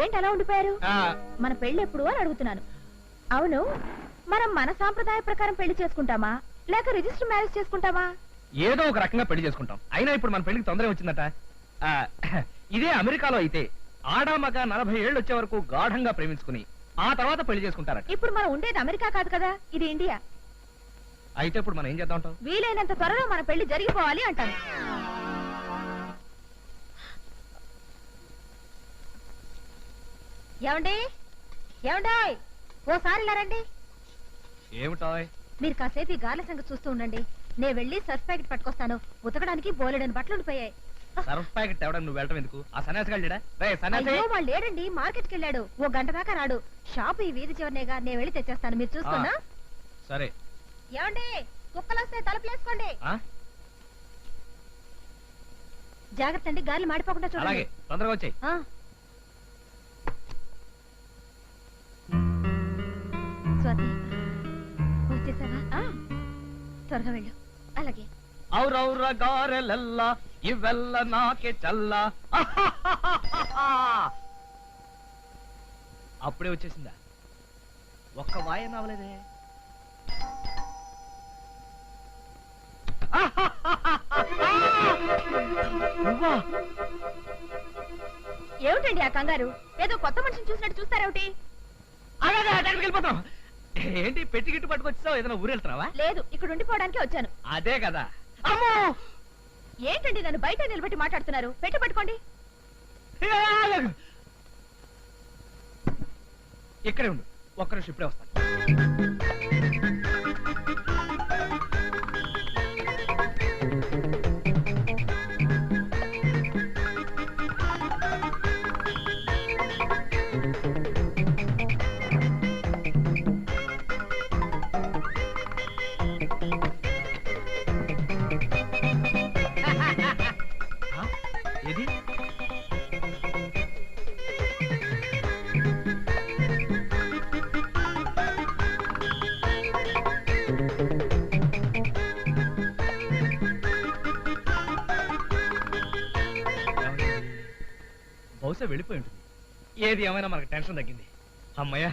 ఏంటి అలా ఉండిపోయారు? మన పెళ్లి ఎప్పుడు అని అడుగుతున్నాను. అవును, మనం మన సాంప్రదాయ ప్రకారం పెళ్లి చేసుకుంటామా లేక రిజిస్టర్ మ్యారేజ్ చేసుకుంటామా? ఏదో ఒక రకంగా పెళ్లి చేసుకుంటాం. అయినా ఇప్పుడు మన పెళ్లికి తొందర వచ్చిందట. ఇదే అమెరికాలో అయితే ఆడామగ 40 ఏళ్ళు వచ్చే వరకు గాఢంగా ప్రేమించుకుని ఆ తర్వాత పెళ్లి చేసుకుంటారట. ఇప్పుడు మనం ఉండేది అమెరికా కాదు కదా, ఇది ఇండియా. అయితే ఇప్పుడు మనం ఏం చేద్దాం? వీలైనంత త్వరలో మన పెళ్లి జరిగిపోవాలి అంటాను. ఏమండి ఏమండి, ఓసారి రండి. ఏమిటో? మీరు కాసేపు ఈ గార్ల సంగతి చూస్తూ ఉండండి. నేను వెళ్ళి సర్ఫ్ ప్యాకెట్ పట్టుకొస్తాను. ఉతకడానికి బోలెడని బట్టలు ఉండిపోయాయి. సర్ఫ్ ప్యాకెట్ తేవడం నువ్వు వెళ్ళటం ఎందుకు? ఆ సన్యాసి గాళ్ళేడా? వాళ్ళు లేడండి, మార్కెట్కి వెళ్ళాడు. ఓ గంట దాకా రాడు. షాపు ఈ వీధి చివరినేగా, నేను వెళ్ళి తెచ్చేస్తాను. మీరు చూస్తున్నా. సరే. ఏమండి, కుక్కలు వస్తే తలుపులేసుకోండి. జాగ్రత్త అండి, గాలి మాడిపోకుండా చూడండి. తొందరగా వచ్చాయి. స్వాతి, వచ్చేసావా? త్వరగా వెళ్ళు. అలాగే. ఔరౌర గారెలెల్ల ఇవెల్ల నాకే చల్ల. అప్పుడే వచ్చేసిందా? ఒక్క వాయన అవలేదే. ఏమిటండి ఆ కంగారు? ఏదో కొత్త మనిషిని చూసినట్టు చూస్తారేమిటి? వెళ్ళిపోతాం. ఏంటి పెట్టి గిట్టు పట్టుకొచ్చావు? ఏదైనా ఊరు వెళ్తున్నావా? లేదు, ఇక్కడ ఉండిపోవడానికి వచ్చాను. అదే కదా. ఏంటండి నన్ను బయట నిలబెట్టి మాట్లాడుతున్నారు? పెట్టి పట్టుకోండి. ఇక్కడే ఉండు, ఒక్క నిమిషం ఇప్పుడే వస్తాను. ఏది? బహుశా వెళ్ళిపోయి ఉంటుంది. ఏది ఏమైనా మనకు టెన్షన్ తగ్గింది. అమ్మయ్యా,